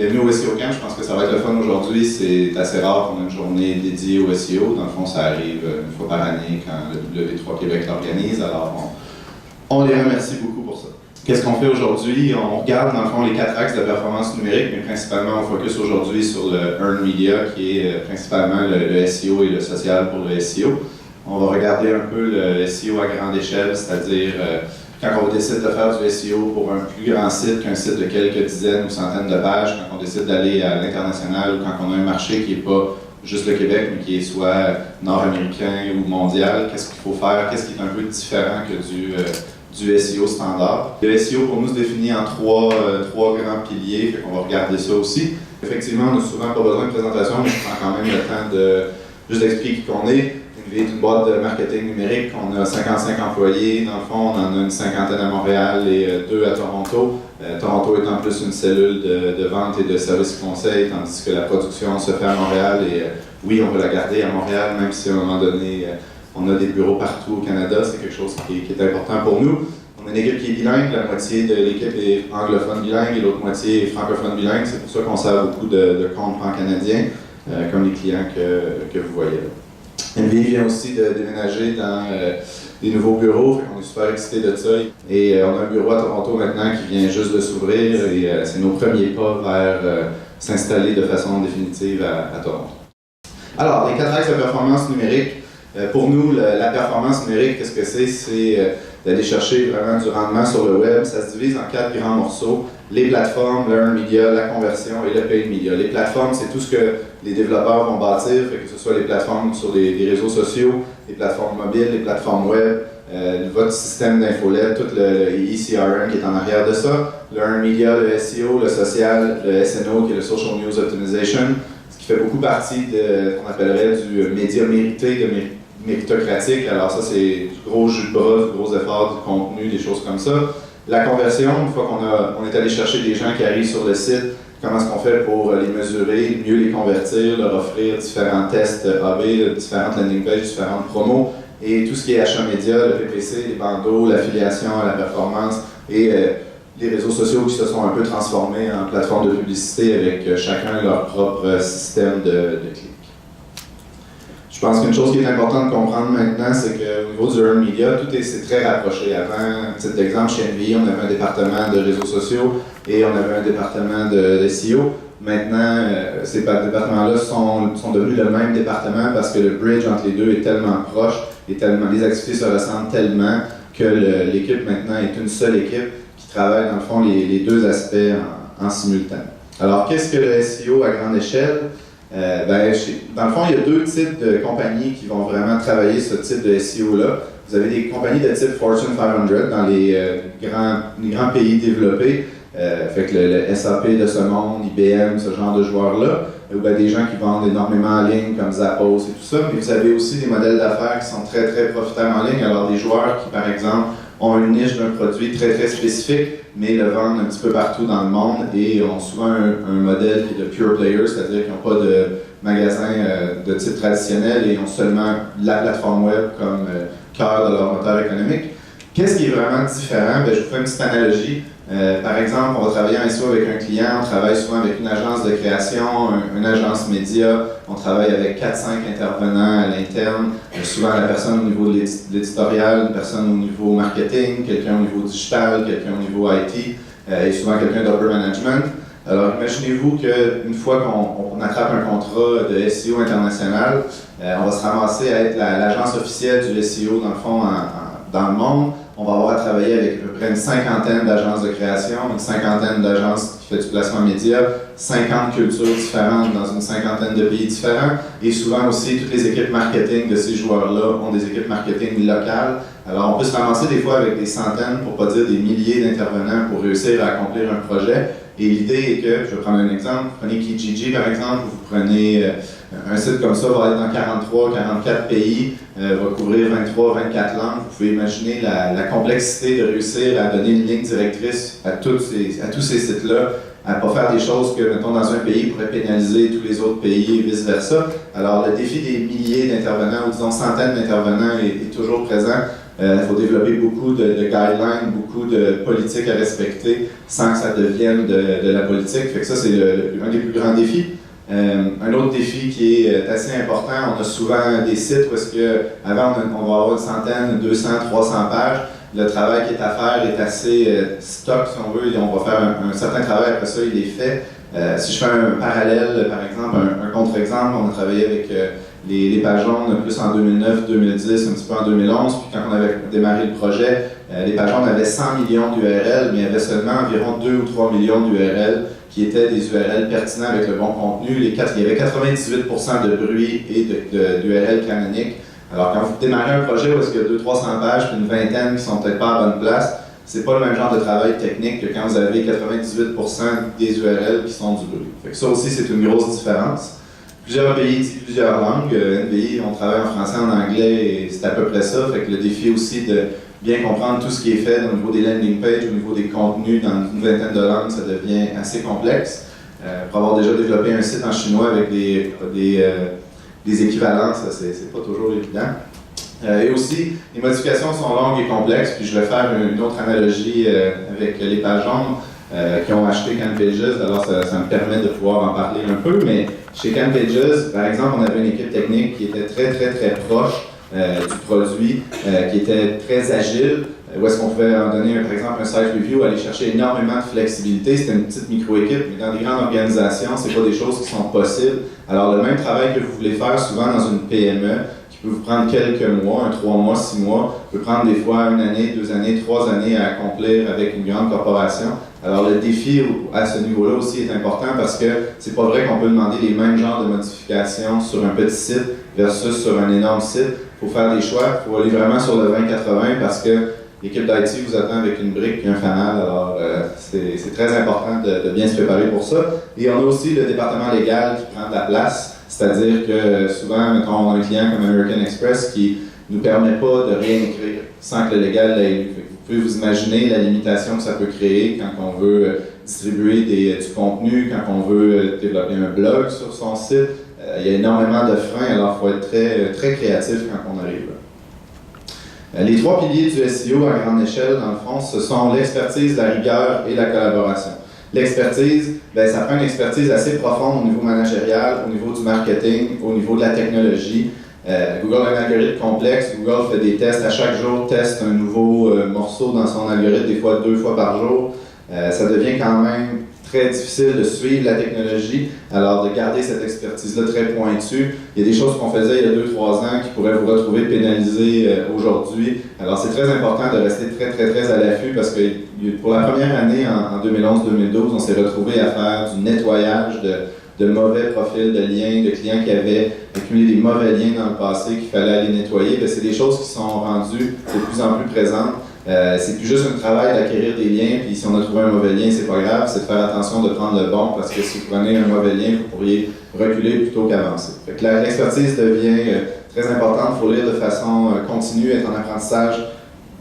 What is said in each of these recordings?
Bienvenue au SEO Camp, je pense que ça va être le fun aujourd'hui. C'est assez rare qu'on ait une journée dédiée au SEO. Dans le fond, ça arrive une fois par année quand le W3 Québec l'organise. Alors, on les remercie beaucoup pour ça. Qu'est-ce qu'on fait aujourd'hui? On regarde dans le fond les 4 axes de performance numérique, mais principalement on focus aujourd'hui sur le Earned Media, qui est principalement le SEO et le social pour le SEO. On va regarder un peu le SEO à grande échelle, c'est-à-dire quand on décide de faire du SEO pour un plus grand site qu'un site de quelques dizaines ou centaines de pages, quand on décide d'aller à l'international ou quand on a un marché qui n'est pas juste le Québec, mais qui est soit nord-américain ou mondial, qu'est-ce qu'il faut faire, qu'est-ce qui est un peu différent que du SEO standard. Le SEO pour nous se définit en trois grands piliers, fait qu'on va regarder ça aussi. Effectivement, on n'a souvent pas besoin de présentation, mais je prends quand même le temps de juste d'expliquer qui qu'on est. Une boîte de marketing numérique, on a 55 employés, dans le fond, on en a une cinquantaine à Montréal et 2 à Toronto. Toronto étant plus une cellule de vente et de services conseils, tandis que la production se fait à Montréal et oui, on veut la garder à Montréal, même si à un moment donné, on a des bureaux partout au Canada, c'est quelque chose qui est important pour nous. On a une équipe qui est bilingue, la moitié de l'équipe est anglophone bilingue et l'autre moitié est francophone bilingue, c'est pour ça qu'on sert beaucoup de comptes pan-canadiens, comme les clients que vous voyez là. NVI vient aussi de déménager dans des nouveaux bureaux, fait qu'on est super excités de ça. Et on a un bureau à Toronto maintenant qui vient juste de s'ouvrir et c'est nos premiers pas vers s'installer de façon définitive à Toronto. Alors, les 4 axes de performance numérique. Pour nous, la performance numérique, qu'est-ce que c'est? C'est d'aller chercher vraiment du rendement sur le web. Ça se divise en 4 grands morceaux. Les plateformes, le Earned Media, la conversion et le Paid Media. Les plateformes, c'est tout ce que les développeurs vont bâtir, que ce soit les plateformes sur des réseaux sociaux, les plateformes mobiles, les plateformes web, votre système d'infolette, tout le ECRM qui est en arrière de ça, le Earned Media, le SEO, le social, le SNO qui est le Social News Optimization, ce qui fait beaucoup partie de ce qu'on appellerait du média mérité, de méritocratique. Alors ça, c'est du gros jus de bras, du gros effort, du contenu, des choses comme ça. La conversion, une fois qu'on est allé chercher des gens qui arrivent sur le site, comment est-ce qu'on fait pour les mesurer, mieux les convertir, leur offrir différents tests AB, différentes landing pages, différentes promos, et tout ce qui est achat média, le PPC, les bandeaux, l'affiliation, la performance, et les réseaux sociaux qui se sont un peu transformés en plateformes de publicité avec chacun leur propre système de clics. Je pense qu'une chose qui est importante de comprendre maintenant, c'est qu'au niveau du Earned Media, c'est très rapproché. Avant, titre d'exemple, chez NVI, on avait un département de réseaux sociaux et on avait un département de SEO. Maintenant, ces départements-là sont devenus le même département parce que le bridge entre les deux est tellement proche et les activités se ressemblent tellement que l'équipe maintenant est une seule équipe qui travaille dans le fond les deux aspects en simultané. Alors, qu'est-ce que le SEO à grande échelle? Dans le fond, il y a 2 types de compagnies qui vont vraiment travailler ce type de SEO-là. Vous avez des compagnies de type Fortune 500 dans les grands pays développés, fait que le SAP de ce monde, IBM, ce genre de joueurs-là, ou des gens qui vendent énormément en ligne comme Zappos et tout ça, mais vous avez aussi des modèles d'affaires qui sont très très profitables en ligne. Alors des joueurs qui, par exemple, ont une niche d'un produit très très spécifique, mais le vendent un petit peu partout dans le monde et ont souvent un modèle qui est de pure player, c'est-à-dire qu'ils n'ont pas de magasin de type traditionnel et ont seulement la plateforme web comme cœur de leur moteur économique. Qu'est-ce qui est vraiment différent? Je vous fais une petite analogie. Par exemple, on va travailler en SEO avec un client, on travaille souvent avec une agence de création, une agence média, on travaille avec 4-5 intervenants à l'interne, souvent la personne au niveau de l'éditorial, une personne au niveau marketing, quelqu'un au niveau digital, quelqu'un au niveau IT, et souvent quelqu'un d'upper management. Alors imaginez-vous qu'une fois qu'on attrape un contrat de SEO international, on va se ramasser à être l'agence officielle du SEO dans le fond dans le monde. On va avoir à travailler avec à peu près une cinquantaine d'agences de création, une cinquantaine d'agences qui font du placement média, 50 cultures différentes dans une cinquantaine de pays différents. Et souvent aussi, toutes les équipes marketing de ces joueurs-là ont des équipes marketing locales. Alors, on peut se ramasser des fois avec des centaines, pour ne pas dire des milliers d'intervenants pour réussir à accomplir un projet. Et l'idée est que, je vais prendre un exemple, vous prenez Kijiji par exemple, vous prenez un site comme ça, va être dans 43, 44 pays, va couvrir 23, 24 langues. Vous pouvez imaginer la complexité de réussir à donner une ligne directrice à tous ces sites-là, à ne pas faire des choses que, mettons, dans un pays pourrait pénaliser tous les autres pays et vice-versa. Alors, le défi des milliers d'intervenants, ou disons centaines d'intervenants, est toujours présent. Il faut développer beaucoup de guidelines, beaucoup de politiques à respecter sans que ça devienne de la politique. Fait que ça, c'est un des plus grands défis. Un autre défi qui est assez important, on a souvent des sites où est-ce que, avant on va avoir une centaine, 200, 300 pages. Le travail qui est à faire est assez stock, si on veut, et on va faire un certain travail, après ça, il est fait. Si je fais un parallèle, par exemple, un contre-exemple, on a travaillé avec les pages jaunes plus en 2009, 2010, un petit peu en 2011, puis quand on avait démarré le projet, les pages jaunes avaient 100 millions d'URL, mais il y avait seulement environ 2 ou 3 millions d'URL qui étaient des URL pertinents avec le bon contenu. Il y avait 98% de bruit et d'URL canoniques. Alors, quand vous démarrez un projet où est-ce qu'il y a 200-300 pages, puis une vingtaine qui sont peut-être pas à bonne place, c'est pas le même genre de travail technique que quand vous avez 98% des URL qui sont du bruit. Fait que ça aussi, c'est une grosse différence. Plusieurs pays disent plusieurs langues. NVI, on travaille en français, en anglais, et c'est à peu près ça. Fait que le défi aussi de bien comprendre tout ce qui est fait au niveau des landing pages, au niveau des contenus dans une vingtaine de langues, ça devient assez complexe. Pour avoir déjà développé un site en chinois avec des équivalents, ça c'est pas toujours évident. Et aussi, les modifications sont longues et complexes, puis je vais faire une autre analogie avec les pages jaunes qui ont acheté CanPages, alors ça me permet de pouvoir en parler un peu, mais chez CanPages, par exemple, on avait une équipe technique qui était très proche du produit, qui était très agile, où est-ce qu'on pouvait en donner, par exemple, un site review, aller chercher énormément de flexibilité. C'était une petite micro-équipe, mais dans des grandes organisations, c'est pas des choses qui sont possibles. Alors, le même travail que vous voulez faire souvent dans une PME, qui peut vous prendre quelques mois, 3 mois, 6 mois, peut prendre des fois 1 année, 2 années, 3 années à accomplir avec une grande corporation. Alors, le défi à ce niveau-là aussi est important parce que c'est pas vrai qu'on peut demander les mêmes genres de modifications sur un petit site versus sur un énorme site. Il faut faire des choix, il faut aller vraiment sur le 20-80 parce que l'équipe d'IT vous attend avec une brique et un fanal, alors c'est très important de bien se préparer pour ça. Et on a aussi le département légal qui prend de la place, c'est-à-dire que souvent, mettons, on a un client comme American Express qui ne nous permet pas de rien écrire sans que le légal l'ait lu. Vous pouvez vous imaginer la limitation que ça peut créer quand on veut distribuer du contenu, quand on veut développer un blog sur son site. Il y a énormément de freins, alors il faut être très créatif quand on arrive là. Les 3 piliers du SEO à grande échelle, dans le fond, ce sont l'expertise, la rigueur et la collaboration. L'expertise, ça prend une expertise assez profonde au niveau managérial, au niveau du marketing, au niveau de la technologie. Google a un algorithme complexe. Google fait des tests. À chaque jour, teste un nouveau morceau dans son algorithme, des fois 2 fois par jour. Ça devient quand même très difficile de suivre la technologie, alors de garder cette expertise-là très pointue. Il y a des choses qu'on faisait il y a 2-3 ans qui pourraient vous retrouver pénalisées aujourd'hui. Alors c'est très important de rester très à l'affût parce que pour la première année, en 2011-2012, on s'est retrouvé à faire du nettoyage de mauvais profils de liens, de clients qui avaient accumulé des mauvais liens dans le passé qu'il fallait aller nettoyer. C'est des choses qui sont rendues de plus en plus présentes. C'est plus juste un travail d'acquérir des liens, puis si on a trouvé un mauvais lien, c'est pas grave, c'est de faire attention de prendre le bon, parce que si vous prenez un mauvais lien, vous pourriez reculer plutôt qu'avancer. Fait que l'expertise devient très importante, il faut lire de façon continue, être en apprentissage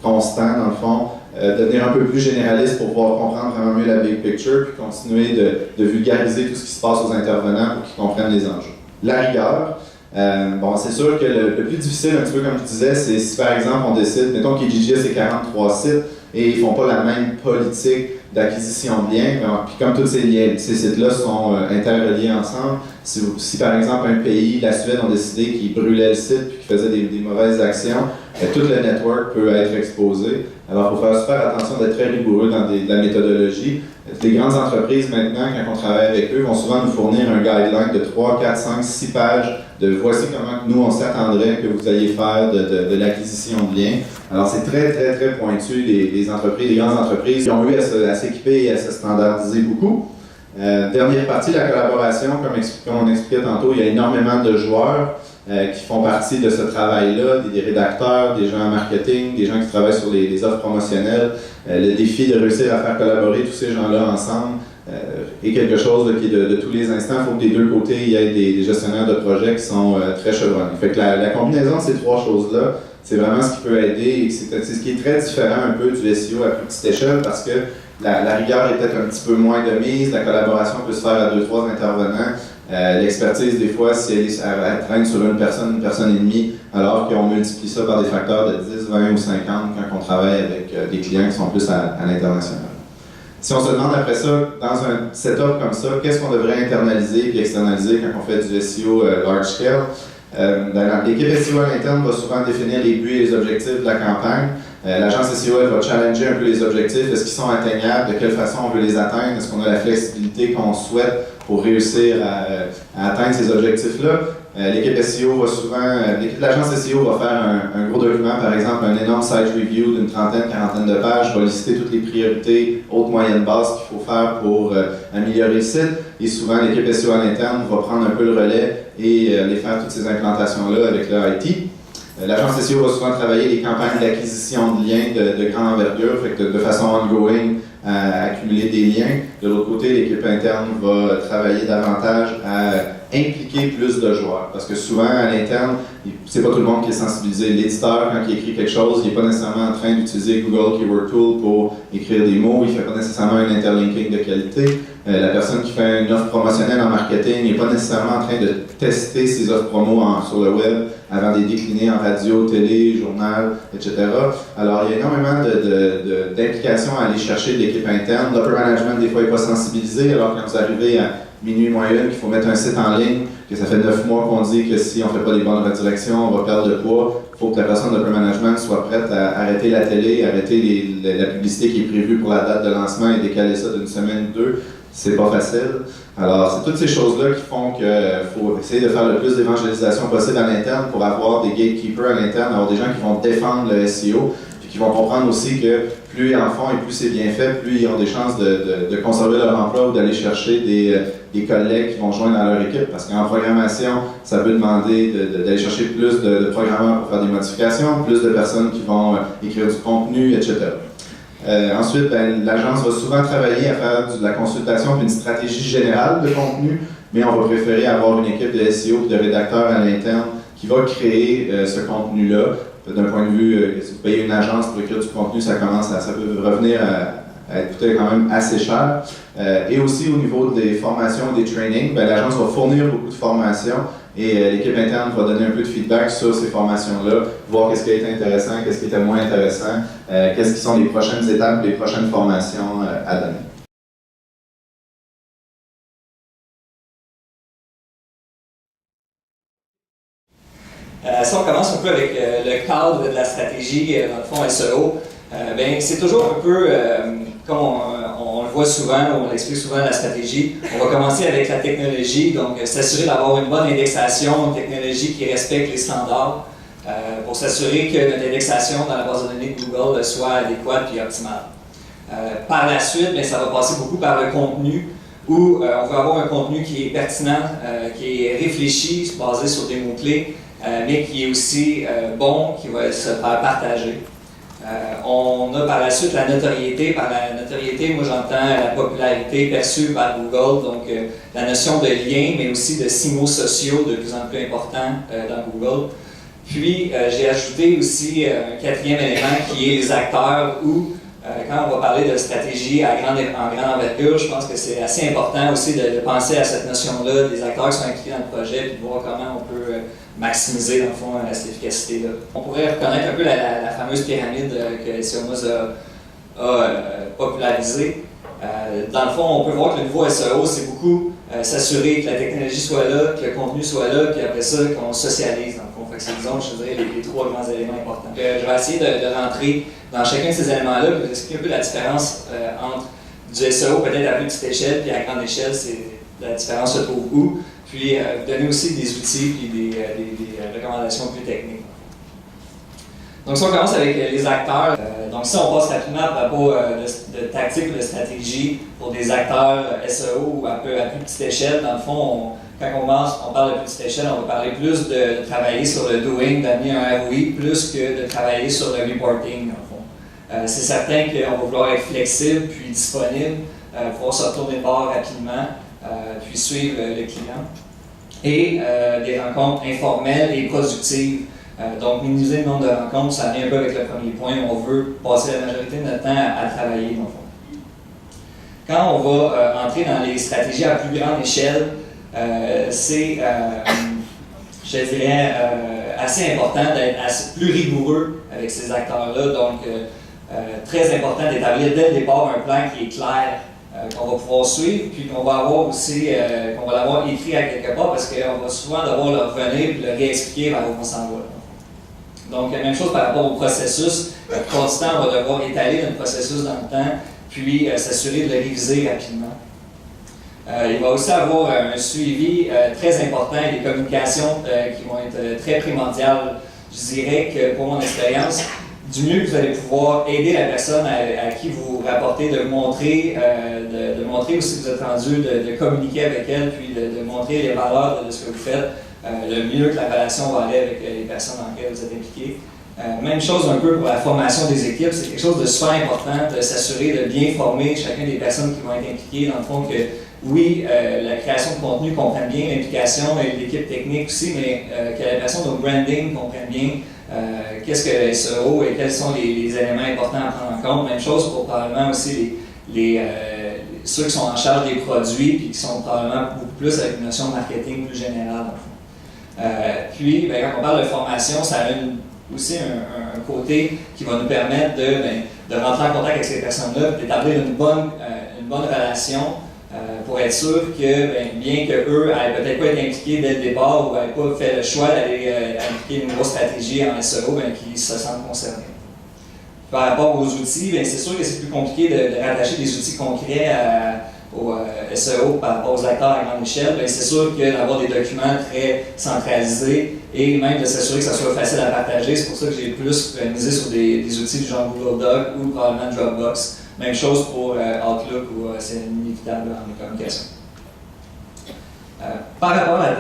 constant dans le fond, devenir un peu plus généraliste pour pouvoir comprendre vraiment mieux la big picture, puis continuer de vulgariser tout ce qui se passe aux intervenants pour qu'ils comprennent les enjeux. La rigueur. C'est sûr que le plus difficile, un petit peu comme je disais, c'est si par exemple on décide, mettons qu'Ijiji c'est 43 sites et ils ne font pas la même politique d'acquisition de liens, puis comme tous ces sites-là sont interreliés ensemble, si par exemple un pays, la Suède, ont décidé qu'ils brûlaient le site puis qu'ils faisaient des mauvaises actions, tout le network peut être exposé. Alors il faut faire super attention d'être très rigoureux dans de la méthodologie. Les grandes entreprises maintenant, quand on travaille avec eux, vont souvent nous fournir un guideline de 3, 4, 5, 6 pages de voici comment nous on s'attendrait que vous alliez faire de l'acquisition de liens. Alors c'est très pointu, les grandes entreprises qui ont eu à s'équiper et à se standardiser beaucoup. Dernière partie, la collaboration, comme on expliquait tantôt, il y a énormément de joueurs qui font partie de ce travail-là, des rédacteurs, des gens en marketing, des gens qui travaillent sur les offres promotionnelles. Le défi de réussir à faire collaborer tous ces gens-là ensemble est quelque chose qui est de tous les instants. Il faut que des deux côtés, il y ait des gestionnaires de projets qui sont très chevronnés. Fait que la combinaison de ces 3 choses-là, c'est vraiment ce qui peut aider et c'est ce qui est très différent un peu du SEO à plus petite échelle parce que la rigueur est peut-être un petit peu moins de mise, la collaboration peut se faire à 2-3 intervenants, L'expertise, des fois, si elle traîne sur une personne et demie, alors qu'on multiplie ça par des facteurs de 10, 20 ou 50 quand on travaille avec des clients qui sont plus à l'international. Si on se demande après ça, dans un setup comme ça, qu'est-ce qu'on devrait internaliser et externaliser quand on fait du SEO large scale? L'équipe SEO à l'interne va souvent définir les buts et les objectifs de la campagne. L'agence SEO elle va challenger un peu les objectifs. Est-ce qu'ils sont atteignables? De quelle façon on veut les atteindre? Est-ce qu'on a la flexibilité qu'on souhaite pour réussir à atteindre ces objectifs-là? L'équipe SEO va souvent, l'équipe de l'agence SEO va faire un gros document, par exemple un énorme site review d'une trentaine, quarantaine de pages, va lister toutes les priorités hautes, moyennes, basses qu'il faut faire pour améliorer le site. Et souvent, l'équipe SEO à l'interne va prendre un peu le relais et aller faire toutes ces implantations-là avec le IT. L'agence SEO va souvent travailler les campagnes d'acquisition de liens de grande envergure, fait que de façon ongoing, à accumuler des liens. De l'autre côté, l'équipe interne va travailler davantage à impliquer plus de joueurs. Parce que souvent, à l'interne, c'est pas tout le monde qui est sensibilisé. L'éditeur, quand il écrit quelque chose, il n'est pas nécessairement en train d'utiliser Google Keyword Tool pour écrire des mots, il ne fait pas nécessairement un interlinking de qualité. La personne qui fait une offre promotionnelle en marketing n'est pas nécessairement en train de tester ses offres promo sur le web avant de les décliner en radio, télé, journal, etc. Alors, il y a énormément d'implications à aller chercher de l'équipe interne. L'upper management, des fois, n'est pas sensibilisé. Alors, quand vous arrivez à minuit moins une, qu'il faut mettre un site en ligne, que ça fait 9 mois qu'on dit que si on ne fait pas les bonnes redirections, on va perdre de poids. Il faut que la personne d'upper management soit prête à arrêter la télé, arrêter la publicité qui est prévue pour la date de lancement et décaler ça d'une semaine ou deux. C'est pas facile. Alors, c'est toutes ces choses-là qui font qu'il faut essayer de faire le plus d'évangélisation possible à l'interne pour avoir des gatekeepers à l'interne, avoir des gens qui vont défendre le SEO, puis qui vont comprendre aussi que plus ils en font et plus c'est bien fait, plus ils ont des chances de conserver leur emploi ou d'aller chercher des collègues qui vont joindre à leur équipe. Parce qu'en programmation, ça peut demander d'aller chercher plus de programmeurs pour faire des modifications, plus de personnes qui vont écrire du contenu, etc. Ensuite, l'agence va souvent travailler à faire de la consultation et une stratégie générale de contenu, mais on va préférer avoir une équipe de SEO et de rédacteurs à l'interne qui va créer ce contenu-là. D'un point de vue, si vous payez une agence pour écrire du contenu, ça peut revenir à coûter quand même assez cher. Et aussi au niveau des formations, des trainings, l'agence va fournir beaucoup de formations et l'équipe interne va donner un peu de feedback sur ces formations-là, voir qu'est-ce qui a été intéressant, qu'est-ce qui était moins intéressant, qu'est-ce qui sont les prochaines étapes, les prochaines formations à donner. Si on commence un peu avec le cadre de la stratégie, dans le fond SEO, c'est toujours un peu, comme on le voit souvent, on l'explique souvent la stratégie. On va commencer avec la technologie, donc s'assurer d'avoir une bonne indexation, une technologie qui respecte les standards, pour s'assurer que notre indexation dans la base de données de Google soit adéquate et optimale. Par la suite, ça va passer beaucoup par le contenu, où on va avoir un contenu qui est pertinent, qui est réfléchi, basé sur des mots-clés, mais qui est aussi bon, qui va se faire partager. On a par la suite la notoriété. Par la notoriété, moi j'entends la popularité perçue par Google, donc la notion de lien, mais aussi de signaux sociaux de plus en plus importants dans Google. Puis j'ai ajouté aussi un quatrième élément qui est les acteurs, où quand on va parler de stratégie en grande envergure, je pense que c'est assez important aussi de penser à cette notion-là, des acteurs qui sont impliqués dans le projet, puis de voir comment on peut maximiser, dans le fond, cette efficacité-là. On pourrait reconnaître un peu la fameuse pyramide que SEO Moz a popularisée. Dans le fond, on peut voir que le niveau SEO, c'est beaucoup s'assurer que la technologie soit là, que le contenu soit là, puis après ça, qu'on socialise, dans le fond. Fait que c'est, disons, je dirais, les trois grands éléments importants. Je vais essayer de rentrer dans chacun de ces éléments-là, puis vous expliquer un peu la différence entre du SEO, peut-être à plus petite échelle, puis à grande échelle, la différence se trouve où, puis vous donner aussi des outils, puis des recommandations plus techniques. Donc, si on commence avec les acteurs, donc si on passe rapidement à propos de tactique ou de stratégie pour des acteurs SEO ou à plus petite échelle, dans le fond, quand on parle de petite échelle, on va parler plus de travailler sur le doing, d'amener un ROI, plus que de travailler sur le reporting, dans le fond. C'est certain qu'on va vouloir être flexible puis disponible, pouvoir se retourner de bord rapidement, puis suivre le client. Et des rencontres informelles et productives. Donc, minimiser le nombre de rencontres, ça vient un peu avec le premier point. On veut passer la majorité de notre temps à travailler, dans le fond. Quand on va entrer dans les stratégies à plus grande échelle, c'est, je dirais, assez important d'être plus rigoureux avec ces acteurs-là. Donc, très important d'établir dès le départ un plan qui est clair, qu'on va pouvoir suivre, puis qu'on va avoir aussi, qu'on va l'avoir écrit à quelque part, parce qu'on va souvent devoir le revenir et le réexpliquer vers où on s'en va. Donc, même chose par rapport au processus. La plupart du temps, on va devoir étaler notre processus dans le temps, puis s'assurer de le réviser rapidement. Il va aussi avoir un suivi très important et des communications qui vont être très primordiales. Je dirais que pour mon expérience, du mieux que vous allez pouvoir aider la personne à qui vous rapportez, de montrer aussi que vous êtes rendu, de communiquer avec elle, puis de montrer les valeurs de ce que vous faites, le mieux que la relation va aller avec les personnes dans lesquelles vous êtes impliqués. Même chose un peu pour la formation des équipes, c'est quelque chose de super important de s'assurer de bien former chacune des personnes qui vont être impliquées, dans le fond que oui, la création de contenu comprenne bien l'implication et l'équipe technique aussi, mais que la personne au branding comprenne bien qu'est-ce que le SEO et quels sont les éléments importants à prendre en compte. Même chose pour probablement aussi ceux qui sont en charge des produits puis qui sont probablement beaucoup plus avec une notion de marketing plus générale. Puis, quand on parle de formation, ça a aussi un côté qui va nous permettre de rentrer en contact avec ces personnes-là, d'établir une bonne relation pour être sûr que, bien qu'eux n'aient peut-être pas été impliqués dès le départ ou n'aient pas fait le choix d'aller impliquer une grosse stratégie en SEO, qu'ils se sentent concernés. Par rapport aux outils, c'est sûr que c'est plus compliqué de rattacher des outils concrets au SEO par rapport aux acteurs à grande échelle. C'est sûr que d'avoir des documents très centralisés et même de s'assurer que ça soit facile à partager, c'est pour ça que j'ai plus misé sur des outils du genre Google Doc ou probablement Dropbox. Même chose pour Outlook où c'est inévitable en communication. Par rapport à la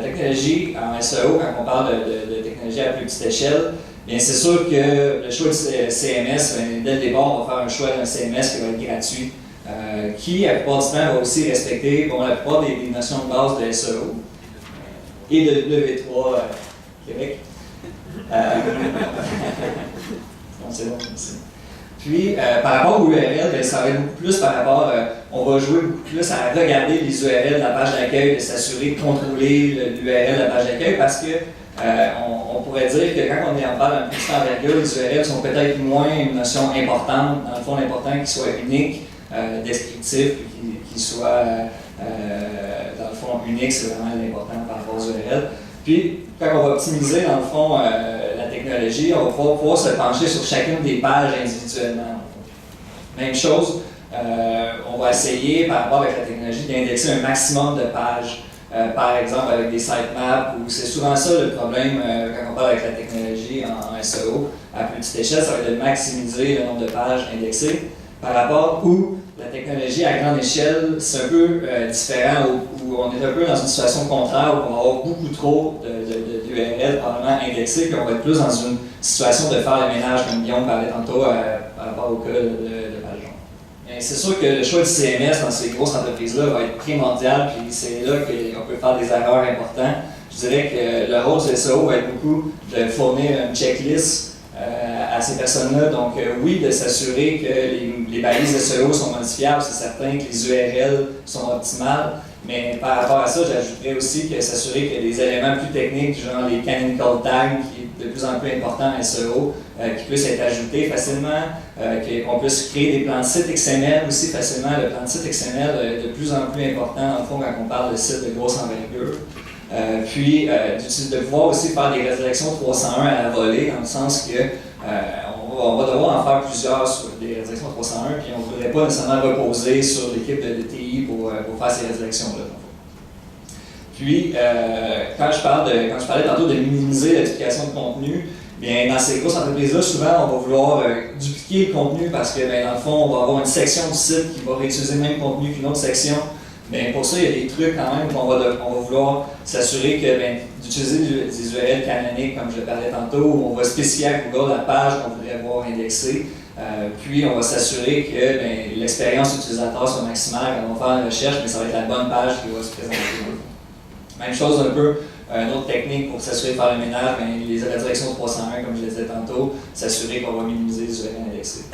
technologie en SEO, quand on parle de technologie à plus petite échelle, bien c'est sûr que le choix du CMS, dès le départ, on va faire un choix d'un CMS qui va être gratuit, qui, à la plupart du temps, va aussi respecter la plupart des notions de base de SEO et de W3 Québec. C'est bon, merci. Puis, par rapport aux URL, ça va être beaucoup plus par rapport, on va jouer beaucoup plus à regarder les URL de la page d'accueil, de s'assurer de contrôler l'URL de la page d'accueil, parce que on pourrait dire que quand on en parle d'un petit envergure, les URL sont peut-être moins une notion importante. Dans le fond, l'important qu'ils soient uniques, descriptifs, qu'ils soient, dans le fond, uniques, c'est vraiment l'important par rapport aux URL. Puis, quand on va optimiser, dans le fond, la technologie, on va pouvoir se pencher sur chacune des pages individuellement. Même chose, on va essayer, par rapport avec la technologie, d'indexer un maximum de pages. Par exemple, avec des sitemaps, où c'est souvent ça le problème quand on parle avec la technologie en SEO. À plus petite échelle, ça va être de maximiser le nombre de pages indexées. Par rapport où la technologie à grande échelle, c'est un peu différent, où on est un peu dans une situation contraire, où on va avoir beaucoup trop d'URL probablement indexées, puis on va être plus dans une situation de faire le ménage, comme Guillaume parlait tantôt par rapport au cas de page jaune. C'est sûr que le choix du CMS dans ces grosses entreprises-là va être primordial, puis c'est là qu'on peut faire des erreurs importantes. Je dirais que le rôle du SEO va être beaucoup de fournir une checklist à ces personnes-là. Donc, oui, de s'assurer que les balises SEO sont modifiables, c'est certain que les URL sont optimales, mais par rapport à ça, j'ajouterais aussi que s'assurer qu'il y a des éléments plus techniques, genre les canonical tags, qui est de plus en plus important en SEO, qui puissent être ajoutés facilement, qu'on puisse créer des plans de site XML aussi facilement. Le plan de site XML est de plus en plus important, en fond, quand on parle de sites de grosse envergure. Puis, de pouvoir aussi faire des résurrections 301 à la volée, dans le sens que on va devoir en faire plusieurs sur des résurrections 301, puis on ne voudrait pas nécessairement reposer sur l'équipe de TI pour faire ces résurrections-là. Puis, quand je parlais tantôt de minimiser la duplication de contenu, bien, dans ces grosses entreprises-là, souvent, on va vouloir dupliquer le contenu parce que, dans le fond, on va avoir une section du site qui va réutiliser le même contenu qu'une autre section. Bien, pour ça, il y a des trucs quand même qu'on va vouloir s'assurer que d'utiliser des URL canoniques, comme je le parlais tantôt, où on va spécifier à Google la page qu'on voudrait voir indexée. Puis, on va s'assurer que l'expérience utilisateur soit maximale quand on va faire une recherche, mais ça va être la bonne page qui va se présenter. Même chose un peu, une autre technique pour s'assurer de faire le ménage, les redirections 301, comme je le disais tantôt, s'assurer qu'on va minimiser les URL indexées.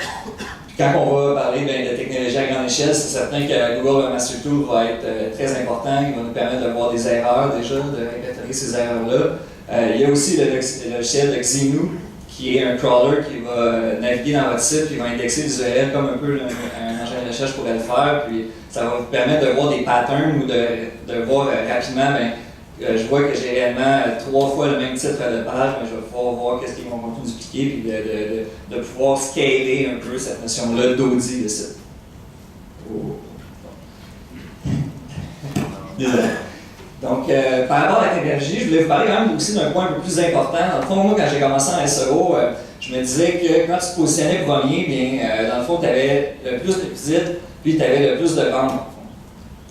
Puis quand on va parler de technologie à grande échelle, c'est certain que Google Webmaster Master Tool va être très important. Il va nous permettre de voir des erreurs déjà, de répertorier ces erreurs-là. Il y a aussi le logiciel de Xenu, qui est un crawler qui va naviguer dans votre site, puis il va indexer les URL comme un peu un engin de recherche pourrait le faire. Puis ça va vous permettre de voir des patterns ou de voir rapidement, je vois que j'ai réellement 3 fois le même titre de page, mais je vais pouvoir voir qu'est-ce qu'ils vont tout dupliquer, puis de pouvoir scaler un peu cette notion-là d'audit de site. Oh. Désolé. Donc, par rapport à la technologie, je voulais vous parler quand même aussi d'un point un peu plus important. Dans le fond, moi, quand j'ai commencé en SEO, je me disais que quand tu te positionnais premier, bien, dans le fond, tu avais le plus de visites, puis tu avais le plus de ventes.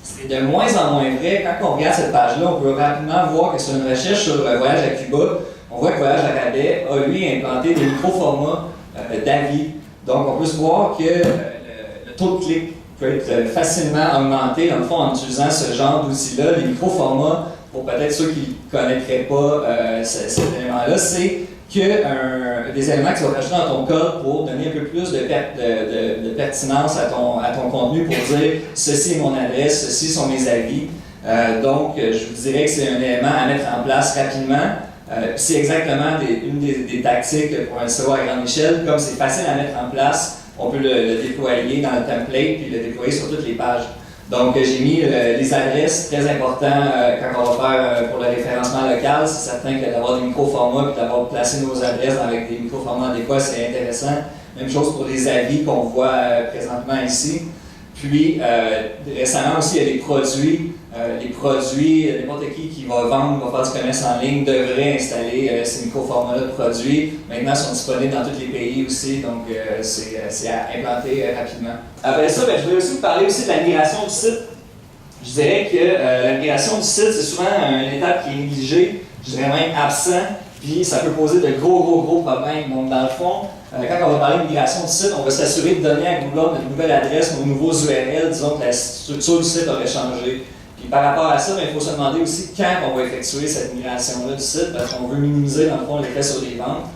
C'est de moins en moins vrai. Quand on regarde cette page-là, on peut rapidement voir que sur une recherche sur le voyage à Cuba, on voit que Voyage à Rabais a, lui, implanté des micro-formats d'avis. Donc, on peut se voir que le taux de clic peut être facilement augmenté, dans le fond, en utilisant ce genre d'outils-là. Les micro-formats, pour peut-être ceux qui ne connaîtraient pas cet élément-là, c'est que des éléments que tu vas rajouter dans ton code pour donner un peu plus de pertinence à ton contenu, pour dire « ceci est mon adresse, ceci sont mes avis ». Donc, je vous dirais que c'est un élément à mettre en place rapidement. C'est exactement une des tactiques pour un SEO à grande échelle. Comme c'est facile à mettre en place, on peut le déployer dans le template puis le déployer sur toutes les pages. Donc, j'ai mis les adresses, très important quand on va faire pour le référencement local. C'est certain que d'avoir des micro-formats et d'avoir placé nos adresses avec des micro-formats adéquats, c'est intéressant. Même chose pour les avis qu'on voit présentement ici. Puis, récemment aussi, il y a des produits. N'importe qui va vendre, va faire du commerce en ligne, devrait installer ces micro-formats-là de produits. Maintenant, ils sont disponibles dans tous les pays aussi, donc c'est à implanter rapidement. Après ça, je voulais aussi vous parler aussi de la migration du site. Je dirais que la migration du site, c'est souvent une étape qui est négligée, je dirais même absent, puis ça peut poser de gros problèmes. Donc, dans le fond, quand on va parler de migration du site, on va s'assurer de donner à Google notre nouvelle adresse, nos nouveaux URL, disons que la structure du site aurait changé. Puis par rapport à ça, il faut se demander aussi quand on va effectuer cette migration-là du site, parce qu'on veut minimiser dans le fond l'effet sur les ventes.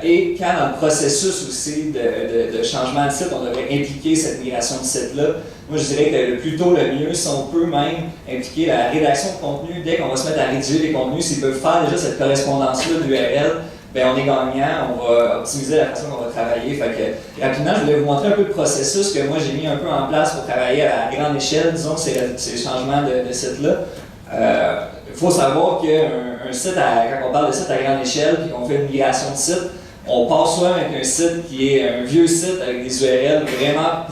Et quand dans le processus aussi de changement de site, on devrait impliquer cette migration de site-là. Moi, je dirais que le plus tôt, le mieux, si on peut même impliquer la rédaction de contenu, dès qu'on va se mettre à rédiger les contenus, s'ils peuvent faire déjà cette correspondance-là d'URL, bien, on est gagnant, on va optimiser la façon qu'on va travailler. Fait que, rapidement, je voulais vous montrer un peu le processus que moi j'ai mis un peu en place pour travailler à grande échelle, disons, ces changements de site-là. Il faut savoir qu'un site, quand on parle de site à grande échelle et qu'on fait une migration de site, on part souvent avec un site qui est un vieux site avec des URL vraiment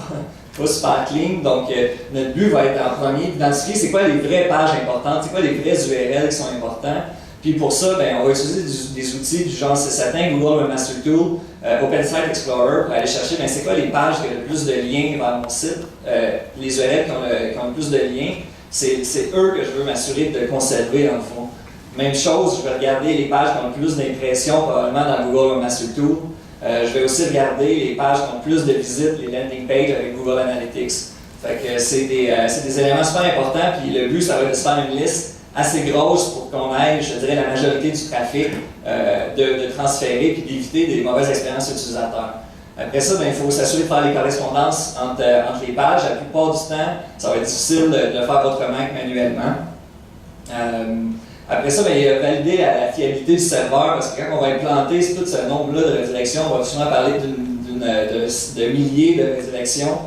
pas super clean. Donc, notre but va être en premier d'identifier c'est quoi les vraies pages importantes, c'est quoi les vrais URL qui sont importants. Puis pour ça, on va utiliser des outils du genre, c'est certain, Google Webmaster Tool, Open Site Explorer pour aller chercher c'est quoi les pages qui ont le plus de liens vers mon site, les URL qui ont le plus de liens. C'est eux que je veux m'assurer de conserver dans le fond. Même chose, je vais regarder les pages qui ont le plus d'impressions probablement dans Google Webmaster Tool. Je vais aussi regarder les pages qui ont le plus de visites, les landing pages avec Google Analytics. Fait que c'est des éléments super importants, puis le but, ça va être de se faire une liste assez grosse pour qu'on aille, je dirais, la majorité du trafic de transférer puis d'éviter des mauvaises expériences utilisateurs. Après ça, il faut s'assurer de faire les correspondances entre les pages. La plupart du temps, ça va être difficile de le faire autrement que manuellement. Après ça, il y a valider la fiabilité du serveur, parce que quand on va implanter tout ce nombre-là de rédirections, on va souvent parler de milliers de rédirections.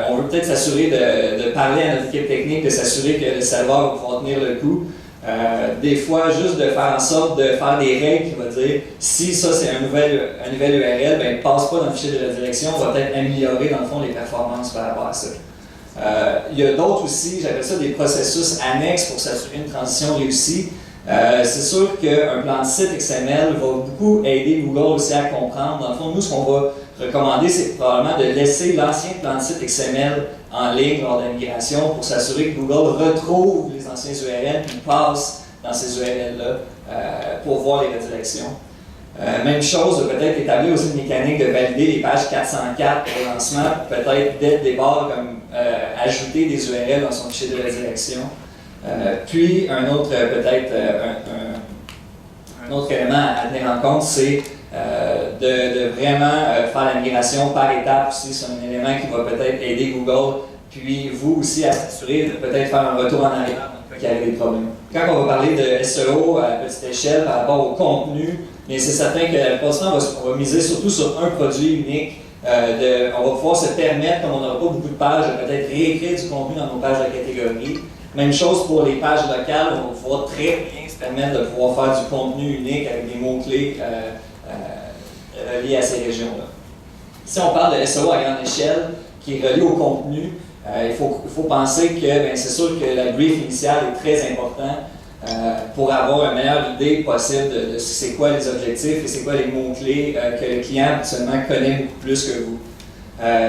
On veut peut-être s'assurer de parler à notre équipe technique, de s'assurer que le serveur va pouvoir tenir le coup. Des fois, juste de faire en sorte de faire des règles qui vont dire si ça c'est un nouvel URL, ne passe pas dans le fichier de redirection, on va peut-être améliorer dans le fond les performances par rapport à ça. Il y a d'autres aussi, j'appelle ça des processus annexes pour s'assurer une transition réussie. C'est sûr qu'un plan de site XML va beaucoup aider Google aussi à comprendre. Dans le fond, nous, ce qu'on va recommander, c'est probablement de laisser l'ancien plan de site XML en ligne lors de la migration pour s'assurer que Google retrouve les anciens URL et passe dans ces URL-là pour voir les redirections. Même chose, peut-être établir aussi une mécanique de valider les pages 404 au lancement, peut-être dès le départ, comme ajouter des URL dans son fichier de redirection. Puis, un autre élément à tenir en compte, c'est de vraiment faire la migration par étapes aussi, c'est un élément qui va peut-être aider Google, puis vous aussi à s'assurer de peut-être faire un retour en arrière dans le cas qu'il y avait des problèmes. Quand on va parler de SEO à petite échelle par rapport au contenu, mais c'est certain que pour l'instant, on va miser surtout sur un produit unique. On va pouvoir se permettre, comme on n'aura pas beaucoup de pages, de peut-être réécrire du contenu dans nos pages de catégorie. Même chose pour les pages locales, on va pouvoir très bien se permettre de pouvoir faire du contenu unique avec des mots-clés reliés à ces régions-là. Si on parle de SEO à grande échelle, qui est relié au contenu, il faut penser que c'est sûr que la brief initiale est très important pour avoir une meilleure idée possible de c'est quoi les objectifs et c'est quoi les mots-clés que le client habituellement connaît beaucoup plus que vous.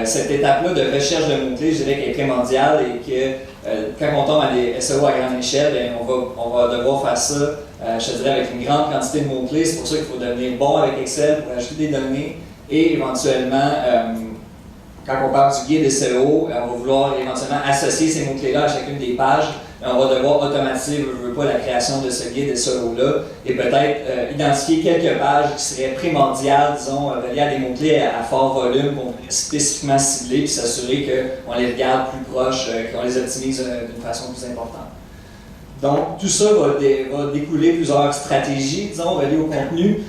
Cette étape-là de recherche de mots-clés, je dirais qu'elle est primordiale et que quand on tombe à des SEO à grande échelle, on va devoir faire ça, je te dirais, avec une grande quantité de mots-clés. C'est pour ça qu'il faut devenir bon avec Excel pour ajouter des données et éventuellement, quand on parle du guide SEO, on va vouloir éventuellement associer ces mots-clés-là à chacune des pages. On va devoir automatiser pas la création de ce guide SEO-là et peut-être identifier quelques pages qui seraient primordiales, disons, reliées à des mots-clés à fort volume qu'on pourrait spécifiquement cibler puis s'assurer qu'on les regarde plus proches, qu'on les optimise d'une façon plus importante. Donc, tout ça va découler plusieurs stratégies, disons, reliées au contenu.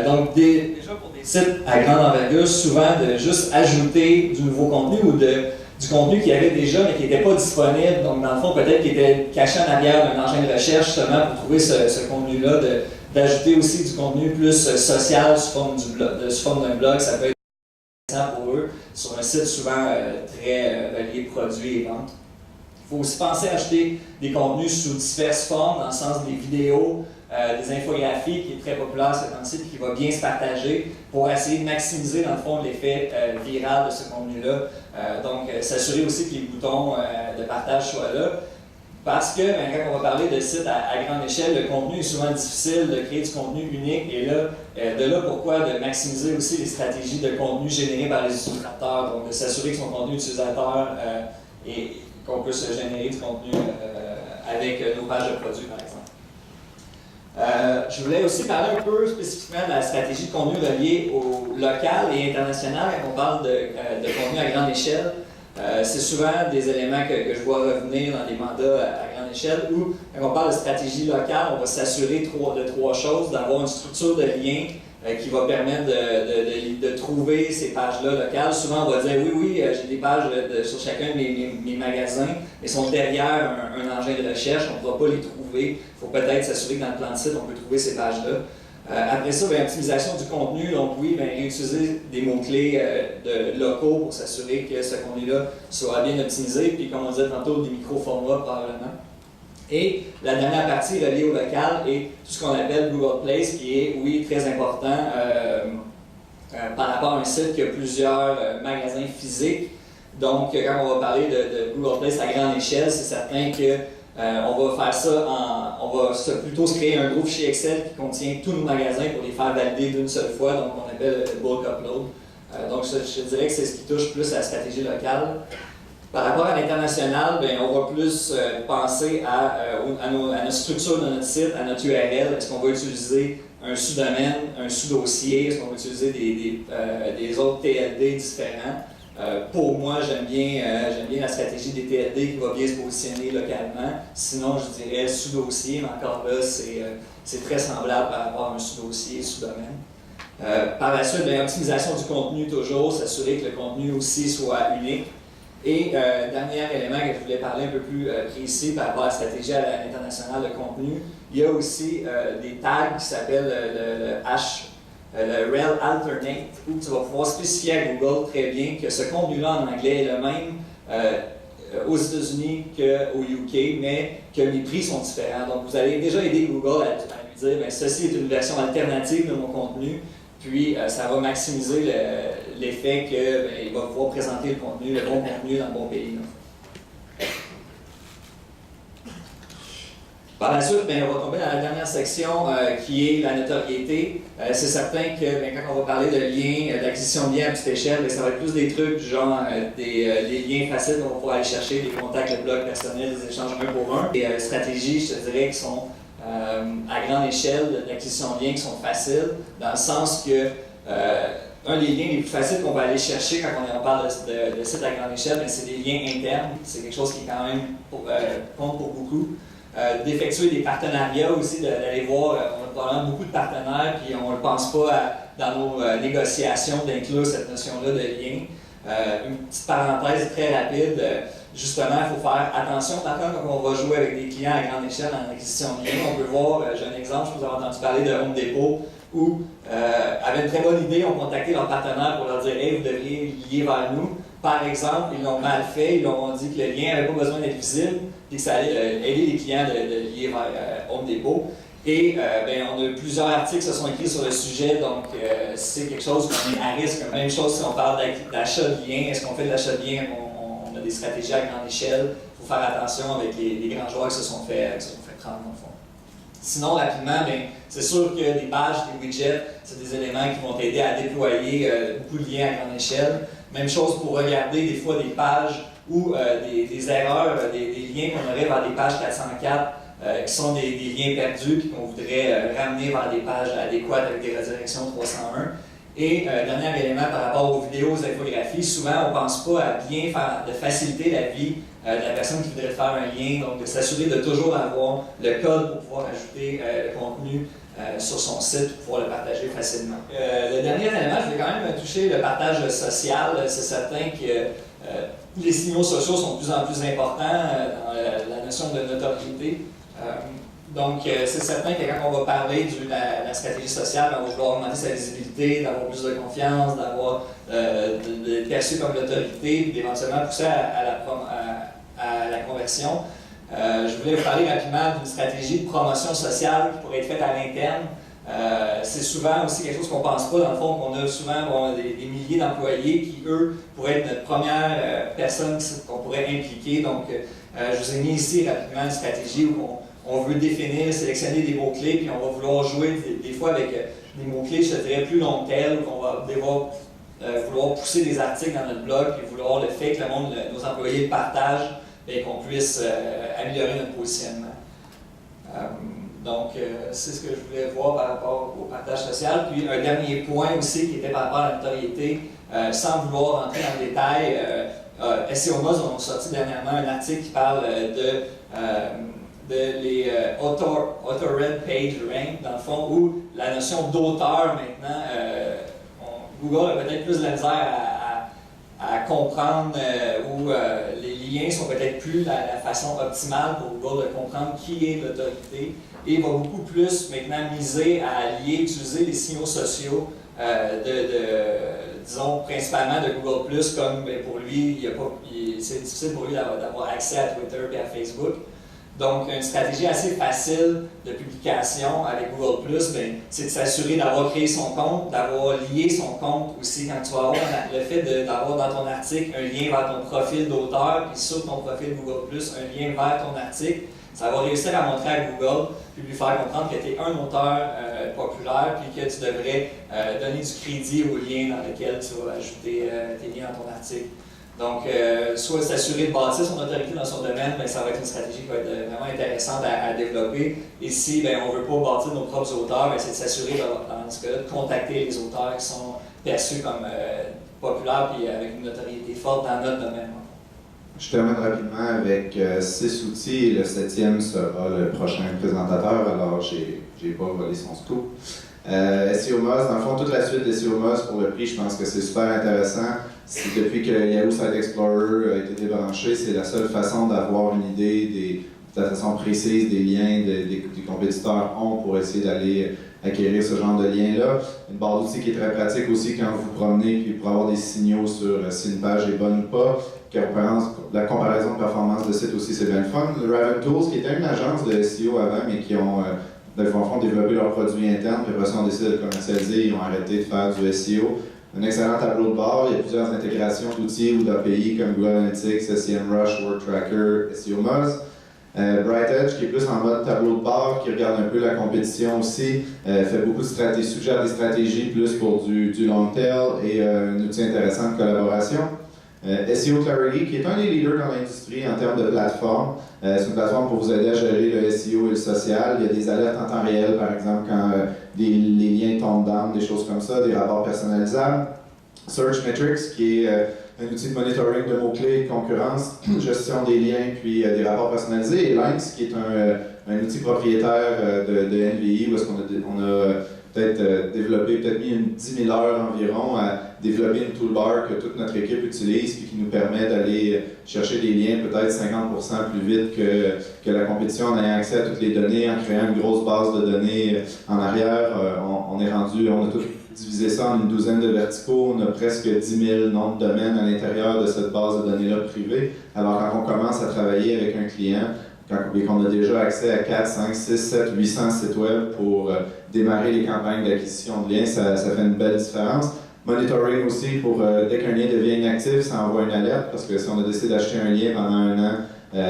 Donc, déjà pour des sites à grande envergure, souvent de juste ajouter du nouveau contenu ou du contenu qu'il y avait déjà mais qui n'était pas disponible. Donc, dans le fond, peut-être qu'il était caché en arrière d'un engin de recherche justement pour trouver ce contenu-là, d'ajouter aussi du contenu plus social sous forme d'un blog. Ça peut être intéressant pour eux sur un site souvent très relié produits et ventes. Il faut aussi penser à acheter des contenus sous diverses formes, dans le sens des vidéos, des infographies, qui est très populaire ces temps-ci, et qui va bien se partager pour essayer de maximiser, dans le fond, l'effet viral de ce contenu-là. Donc, s'assurer aussi que les boutons de partage soient là. Parce que, quand on va parler de sites à grande échelle, le contenu est souvent difficile de créer du contenu unique. Et là, de là pourquoi de maximiser aussi les stratégies de contenu générées par les utilisateurs. Donc, de s'assurer que son contenu utilisateur et qu'on peut se générer du contenu avec nos pages de produits, par exemple. Je voulais aussi parler un peu spécifiquement de la stratégie de contenu reliée au local et international quand on parle de contenu à grande échelle. C'est souvent des éléments que je vois revenir dans des mandats à grande échelle où, quand on parle de stratégie locale, on va s'assurer de trois choses, d'avoir une structure de lien qui va permettre de trouver ces pages-là locales. Souvent, on va dire oui, j'ai des pages sur chacun de mes magasins, mais sont derrière un engin de recherche, on ne pourra pas les trouver. Il faut peut-être s'assurer que dans le plan de site, on peut trouver ces pages-là. Après ça, optimisation du contenu. Donc oui, réutiliser des mots-clés locaux pour s'assurer que ce contenu-là soit bien optimisé. Puis comme on disait tantôt, des micro-formats probablement. Et la dernière partie reliée au local est tout ce qu'on appelle Google Place, qui est, oui, très important par rapport à un site qui a plusieurs magasins physiques. Donc, quand on va parler de Google Place à grande échelle, c'est certain que on va faire ça on va plutôt se créer un gros fichier Excel qui contient tous nos magasins pour les faire valider d'une seule fois, donc on appelle le bulk upload. Donc, je dirais que c'est ce qui touche plus à la stratégie locale. Par rapport à l'international, on va plus penser à notre structure de notre site, à notre URL. Est-ce qu'on va utiliser un sous-domaine, un sous-dossier? Est-ce qu'on va utiliser des autres TLD différents? Pour moi, j'aime bien la stratégie des TLD qui va bien se positionner localement. Sinon, je dirais sous-dossier, mais encore là, c'est très semblable par rapport à un sous-dossier, sous-domaine. Par la suite, optimisation du contenu toujours, s'assurer que le contenu aussi soit unique. Et dernier élément que je voulais parler un peu plus précis par rapport à la stratégie à l'international de contenu, il y a aussi des tags qui s'appellent le rel alternate, où tu vas pouvoir spécifier à Google très bien que ce contenu-là en anglais est le même aux États-Unis qu'au UK, mais que les prix sont différents. Donc vous allez déjà aider Google à lui dire ceci est une version alternative de mon contenu. Puis, ça va maximiser l'effet qu'il va pouvoir présenter le bon contenu dans le bon pays. Là. Par la suite, on va tomber dans la dernière section qui est la notoriété. C'est certain que quand on va parler de liens, d'acquisition de liens à petite échelle, ça va être plus des trucs du genre des liens faciles qu'on va pouvoir aller chercher, des contacts, le blog personnel, des échanges un pour un. Des stratégies, je te dirais, qui sont à grande échelle d'acquisition de liens qui sont faciles, dans le sens que un des liens les plus faciles qu'on va aller chercher quand on parle de sites à grande échelle, c'est des liens internes. C'est quelque chose qui quand même compte pour beaucoup. D'effectuer des partenariats aussi, d'aller voir, on a probablement beaucoup de partenaires, puis on ne pense pas dans nos négociations d'inclure cette notion-là de lien. Une petite parenthèse très rapide, justement, il faut faire attention quand on va jouer avec des clients à grande échelle en acquisition de liens. On peut voir, j'ai un exemple, je vous ai entendu parler de Home Depot, où, avec une très bonne idée, on contacté leurs partenaires pour leur dire « Hey, vous devriez lier vers nous ». Par exemple, ils l'ont mal fait, ils leur ont dit que le lien n'avait pas besoin d'être visible et que ça allait aider les clients de lier vers Home Depot. Et on a plusieurs articles qui se sont écrits sur le sujet, donc c'est quelque chose qu'on est à risque. Même chose si on parle d'achat de liens, est-ce qu'on fait de l'achat de liens, on a des stratégies à grande échelle, il faut faire attention avec les grands joueurs qui se sont fait prendre dans le fond. Sinon, rapidement, c'est sûr que des badges, des widgets, c'est des éléments qui vont t'aider à déployer beaucoup de liens à grande échelle. Même chose pour regarder des fois des pages ou des erreurs, des liens qu'on aurait vers des pages 404 qui sont des liens perdus et qu'on voudrait ramener vers des pages adéquates avec des redirections 301. Et dernier élément par rapport aux vidéos, aux infographies, souvent on ne pense pas à bien faire, de faciliter la vie de la personne qui voudrait faire un lien, donc de s'assurer de toujours avoir le code pour pouvoir ajouter le contenu sur son site pour pouvoir le partager facilement. Le dernier élément, je vais quand même toucher le partage social. C'est certain que les signaux sociaux sont de plus en plus importants dans la notion de notoriété. Donc, c'est certain que quand on va parler de la stratégie sociale, on va vouloir augmenter sa visibilité, d'avoir plus de confiance, d'avoir d'être perçu comme l'autorité, puis d'éventuellement pousser à la conversion. Je voulais vous parler rapidement d'une stratégie de promotion sociale qui pourrait être faite à l'interne. C'est souvent aussi quelque chose qu'on ne pense pas, dans le fond, qu'on a souvent des milliers d'employés qui, eux, pourraient être notre première personne qu'on pourrait impliquer. Donc, je vous ai mis ici rapidement une stratégie où on veut définir, sélectionner des mots-clés, puis on va vouloir jouer des fois avec des mots-clés, je dirais, plus long terme, ou qu'on va vouloir pousser des articles dans notre blog, puis vouloir le fait que nos employés le partagent, et qu'on puisse améliorer notre positionnement. Donc, c'est ce que je voulais voir par rapport au partage social. Puis, un dernier point aussi qui était par rapport à la notoriété, sans vouloir rentrer dans le détail, SEO Moz ont sorti dernièrement un article qui parle de les author-read page rank, dans le fond, où la notion d'auteur maintenant, Google a peut-être plus de la misère à comprendre où les liens sont peut-être plus la façon optimale pour Google de comprendre qui est l'autorité et va beaucoup plus maintenant miser à utiliser les signaux sociaux disons principalement de Google+, comme pour lui, c'est difficile pour lui d'avoir accès à Twitter et à Facebook. Donc, une stratégie assez facile de publication avec Google+, c'est de s'assurer d'avoir créé son compte, d'avoir lié son compte aussi quand tu vas avoir le fait d'avoir dans ton article un lien vers ton profil d'auteur, puis sur ton profil Google+, un lien vers ton article. Ça va réussir à montrer à Google, puis lui faire comprendre que tu es un auteur populaire, puis que tu devrais donner du crédit aux liens dans lesquels tu vas ajouter tes liens dans ton article. Donc, soit s'assurer de bâtir son autorité dans son domaine, ça va être une stratégie qui va être vraiment intéressante à développer. Et si on ne veut pas bâtir nos propres auteurs, c'est de s'assurer, dans ce cas-là, de contacter les auteurs qui sont perçus comme populaires et avec une notoriété forte dans notre domaine. Je termine rapidement avec 6 outils et le 7e sera le prochain présentateur, alors j'ai pas volé son scoop. SEO Moz, dans le fond, toute la suite de SEO Moz pour le prix, je pense que c'est super intéressant. Depuis que Yahoo Site Explorer a été débranché, c'est la seule façon d'avoir une idée de façon précise des liens des compétiteurs ont pour essayer d'aller acquérir ce genre de liens-là. Une barre d'outils qui est très pratique aussi quand vous vous promenez, puis pour avoir des signaux sur si une page est bonne ou pas. La comparaison de performance de site aussi, c'est bien le fun. Le Raven Tools, qui était une agence de SEO avant, mais qui ont développé leurs produits internes, puis après ça, on décide de le commercialiser, ils ont arrêté de faire du SEO. Un excellent tableau de bord, il y a plusieurs intégrations d'outils ou d'API comme Google Analytics, SEMrush, WordTracker, SEO Moz. BrightEdge, qui est plus en mode tableau de bord, qui regarde un peu la compétition aussi, fait beaucoup de stratégies, suggère des stratégies plus pour du long tail et un outil intéressant de collaboration. SEO Clarity, qui est un des leaders dans l'industrie en termes de plateforme. C'est une plateforme pour vous aider à gérer le SEO et le social. Il y a des alertes en temps réel, par exemple, quand les liens tombent down, des choses comme ça, des rapports personnalisables. Search Metrics, qui est un outil de monitoring de mots-clés, de concurrence, gestion des liens, puis des rapports personnalisés. Et Lynx, qui est un outil propriétaire de NVI, où est-ce qu'on a peut-être développé, peut-être mis 10 000 heures environ à développer une toolbar que toute notre équipe utilise puis qui nous permet d'aller chercher des liens peut-être 50% plus vite que la compétition en ayant accès à toutes les données, en créant une grosse base de données en arrière. On a tout divisé ça en une douzaine de verticaux, on a presque 10 000 noms de domaines à l'intérieur de cette base de données-là privée. Alors quand on commence à travailler avec un client, et qu'on a déjà accès à 4, 5, 6, 7, 800 sites web pour démarrer les campagnes d'acquisition de liens, ça fait une belle différence. Monitoring aussi, pour dès qu'un lien devient inactif, ça envoie une alerte, parce que si on a décidé d'acheter un lien pendant 1 an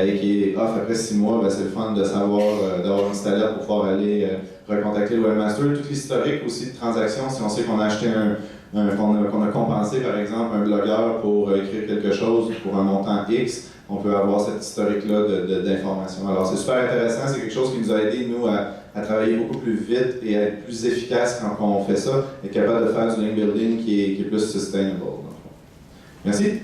et qui est off après 6 mois, ben c'est le fun de savoir, d'avoir une petite alerte pour pouvoir aller recontacter le webmaster. Tout l'historique aussi de transactions, si on sait qu'on a acheté qu'on a compensé par exemple un blogueur pour écrire quelque chose pour un montant X, on peut avoir cette historique-là d'informations. Alors c'est super intéressant, c'est quelque chose qui nous a aidé, nous, à travailler beaucoup plus vite et à être plus efficace quand on fait ça, et capable de faire du link building qui est plus sustainable. Merci.